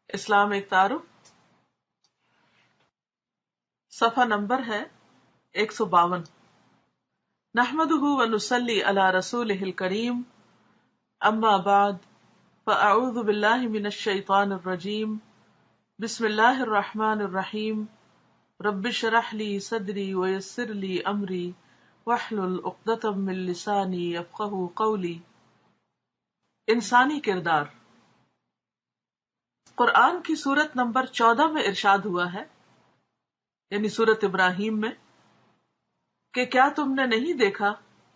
اسلام ایک تعارف، صفحہ نمبر ہے 152۔ نحمدہ ونصلی علی رسولہ الکریم، اما بعد فاعوذ باللہ من الشیطان الرجیم، بسم اللہ الرحمن الرحیم، رب اشرح لی صدری ویسر لی امری واحلل عقدۃ من لسانی یفقہوا قولی۔ انسانی کردار۔ قرآن کی سورت نمبر 14 میں ارشاد ہوا ہے، یعنی سورت ابراہیم میں، کہ کیا تم نے نہیں دیکھا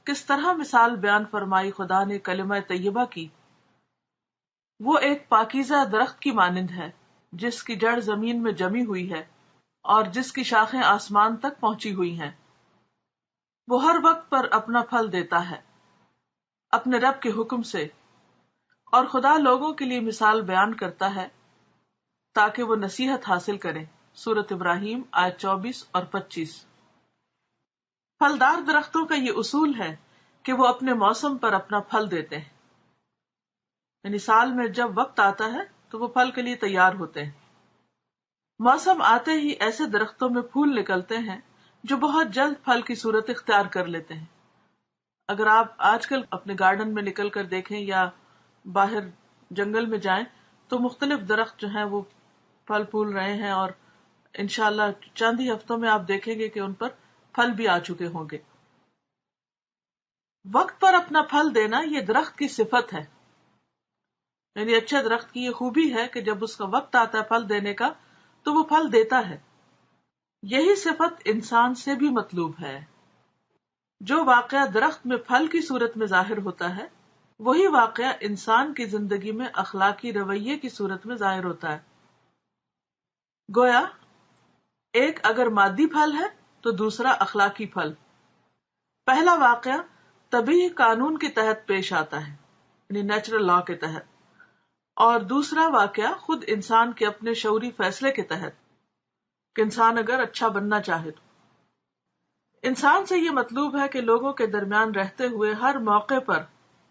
کس طرح مثال بیان فرمائی خدا نے کلمہ طیبہ کی۔ وہ ایک پاکیزہ درخت کی مانند ہے جس کی جڑ زمین میں جمی ہوئی ہے اور جس کی شاخیں آسمان تک پہنچی ہوئی ہیں۔ وہ ہر وقت پر اپنا پھل دیتا ہے اپنے رب کے حکم سے، اور خدا لوگوں کے لیے مثال بیان کرتا ہے تاکہ وہ نصیحت حاصل کریں۔ سورت ابراہیم آیت 24 اور 25۔ پھلدار درختوں کا یہ اصول ہے کہ وہ اپنے موسم پر اپنا پھل دیتے ہیں، یعنی سال میں جب وقت آتا ہے تو وہ پھل کے لیے تیار ہوتے ہیں۔ موسم آتے ہی ایسے درختوں میں پھول نکلتے ہیں جو بہت جلد پھل کی صورت اختیار کر لیتے ہیں۔ اگر آپ آج کل اپنے گارڈن میں نکل کر دیکھیں یا باہر جنگل میں جائیں تو مختلف درخت جو ہیں وہ پھل پھول رہے ہیں، اور انشاءاللہ چند ہی ہفتوں میں آپ دیکھیں گے کہ ان پر پھل بھی آ چکے ہوں گے۔ وقت پر اپنا پھل دینا یہ درخت کی صفت ہے، یعنی اچھے درخت کی یہ خوبی ہے کہ جب اس کا وقت آتا ہے پھل دینے کا تو وہ پھل دیتا ہے۔ یہی صفت انسان سے بھی مطلوب ہے۔ جو واقعہ درخت میں پھل کی صورت میں ظاہر ہوتا ہے وہی واقعہ انسان کی زندگی میں اخلاقی رویے کی صورت میں ظاہر ہوتا ہے۔ گویا ایک اگر مادی پھل ہے تو دوسرا اخلاقی پھل۔ پہلا واقعہ طبیعی قانون کے تحت پیش آتا ہے، یعنی نیچرل لا کے تحت، اور دوسرا واقعہ خود انسان کے اپنے شعوری فیصلے کے تحت کہ انسان اگر اچھا بننا چاہے تو۔ انسان سے یہ مطلوب ہے کہ لوگوں کے درمیان رہتے ہوئے ہر موقع پر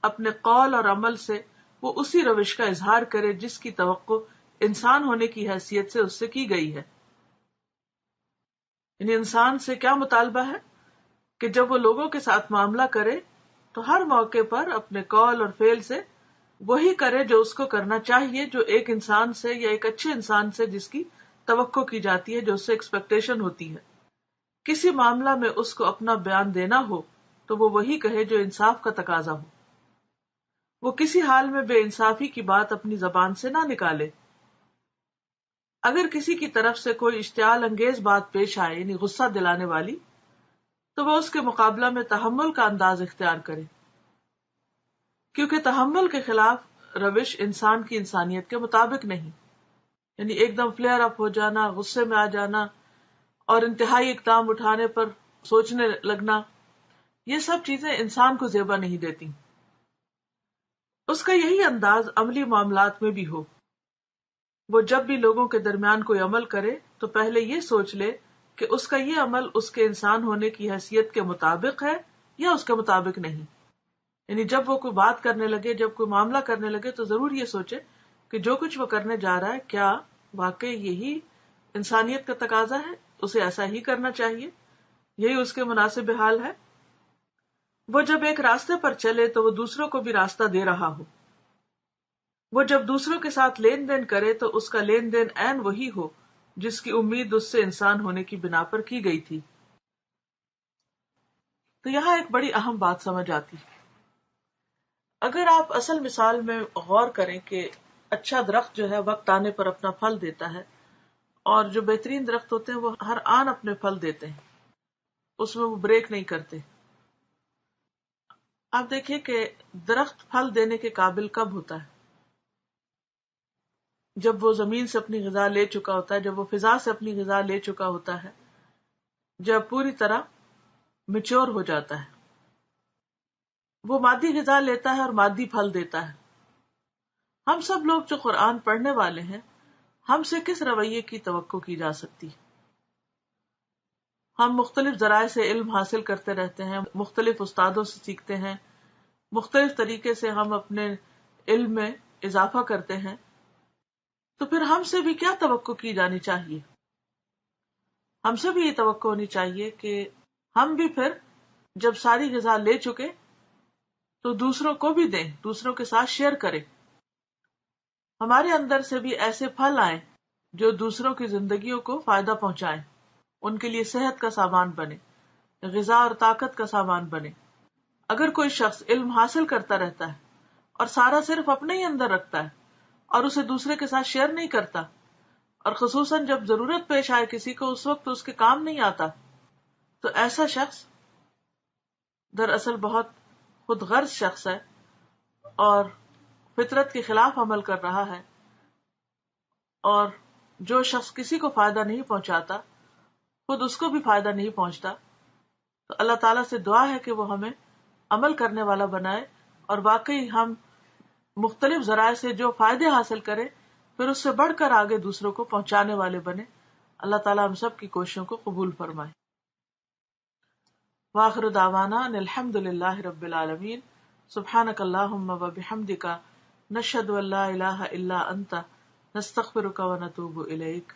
اپنے قول اور عمل سے وہ اسی روش کا اظہار کرے جس کی توقع انسان ہونے کی حیثیت سے اس سے کی گئی ہے۔ یعنی انسان سے کیا مطالبہ ہے کہ جب وہ لوگوں کے ساتھ معاملہ کرے تو ہر موقع پر اپنے قول اور فعل سے وہی کرے جو اس کو کرنا چاہیے، جو ایک انسان سے یا ایک اچھے انسان سے جس کی توقع کی جاتی ہے، جو اس سے ایکسپیکٹیشن ہوتی ہے۔ کسی معاملہ میں اس کو اپنا بیان دینا ہو تو وہ وہی کہے جو انصاف کا تقاضا ہو۔ وہ کسی حال میں بے انصافی کی بات اپنی زبان سے نہ نکالے۔ اگر کسی کی طرف سے کوئی اشتعال انگیز بات پیش آئے، یعنی غصہ دلانے والی، تو وہ اس کے مقابلہ میں تحمل کا انداز اختیار کرے، کیونکہ تحمل کے خلاف روش انسان کی انسانیت کے مطابق نہیں۔ یعنی ایک دم فلیئر اپ ہو جانا، غصے میں آ جانا اور انتہائی اقدام اٹھانے پر سوچنے لگنا، یہ سب چیزیں انسان کو زیبا نہیں دیتی۔ اس کا یہی انداز عملی معاملات میں بھی ہو۔ وہ جب بھی لوگوں کے درمیان کوئی عمل کرے تو پہلے یہ سوچ لے کہ اس کا یہ عمل اس کے انسان ہونے کی حیثیت کے مطابق ہے یا اس کے مطابق نہیں۔ یعنی جب وہ کوئی بات کرنے لگے، جب کوئی معاملہ کرنے لگے تو ضرور یہ سوچے کہ جو کچھ وہ کرنے جا رہا ہے کیا واقعی یہی انسانیت کا تقاضا ہے، اسے ایسا ہی کرنا چاہیے، یہی اس کے مناسب حال ہے۔ وہ جب ایک راستے پر چلے تو وہ دوسروں کو بھی راستہ دے رہا ہو۔ وہ جب دوسروں کے ساتھ لین دین کرے تو اس کا لین دین عین وہی ہو جس کی امید اس سے انسان ہونے کی بنا پر کی گئی تھی۔ تو یہاں ایک بڑی اہم بات سمجھ آتی، اگر آپ اصل مثال میں غور کریں کہ اچھا درخت جو ہے وقت آنے پر اپنا پھل دیتا ہے، اور جو بہترین درخت ہوتے ہیں وہ ہر آن اپنے پھل دیتے ہیں، اس میں وہ بریک نہیں کرتے۔ آپ دیکھیے کہ درخت پھل دینے کے قابل کب ہوتا ہے؟ جب وہ زمین سے اپنی غذا لے چکا ہوتا ہے، جب وہ فضا سے اپنی غذا لے چکا ہوتا ہے، جب پوری طرح میچور ہو جاتا ہے، وہ مادی غذا لیتا ہے اور مادی پھل دیتا ہے۔ ہم سب لوگ جو قرآن پڑھنے والے ہیں، ہم سے کس رویے کی توقع کی جا سکتی؟ ہم مختلف ذرائع سے علم حاصل کرتے رہتے ہیں، مختلف استادوں سے سیکھتے ہیں، مختلف طریقے سے ہم اپنے علم میں اضافہ کرتے ہیں، تو پھر ہم سے بھی کیا توقع کی جانی چاہیے؟ ہم سے بھی یہ توقع ہونی چاہیے کہ ہم بھی پھر جب ساری غذا لے چکے تو دوسروں کو بھی دیں، دوسروں کے ساتھ شیئر کریں. ہمارے اندر سے بھی ایسے پھل آئیں جو دوسروں کی زندگیوں کو فائدہ پہنچائیں، ان کے لیے صحت کا سامان بنے، غذا اور طاقت کا سامان بنے. اگر کوئی شخص علم حاصل کرتا رہتا ہے اور سارا صرف اپنے ہی اندر رکھتا ہے اور اسے دوسرے کے ساتھ شیئر نہیں کرتا، اور خصوصاً جب ضرورت پیش آئے کسی کو اس وقت اس کے کام نہیں آتا، تو ایسا شخص دراصل بہت خود غرض شخص ہے اور فطرت کے خلاف عمل کر رہا ہے. اور جو شخص کسی کو فائدہ نہیں پہنچاتا، خود اس کو بھی فائدہ نہیں پہنچتا، تو اللہ تعالیٰ سے دعا ہے کہ وہ ہمیں عمل کرنے والا بنائے اور واقعی ہم مختلف ذرائع سے جو فائدے حاصل کریں پھر اس سے بڑھ کر آگے دوسروں کو پہنچانے والے بنے. اللہ تعالیٰ ہم سب کی کوششوں کو قبول فرمائے. وآخر دعوانا ان الحمد للہ رب العالمین. سبحانک اللہم وبحمدک، نشہد ان لا الہ الا انت، نستغفرک ونتوب الیک.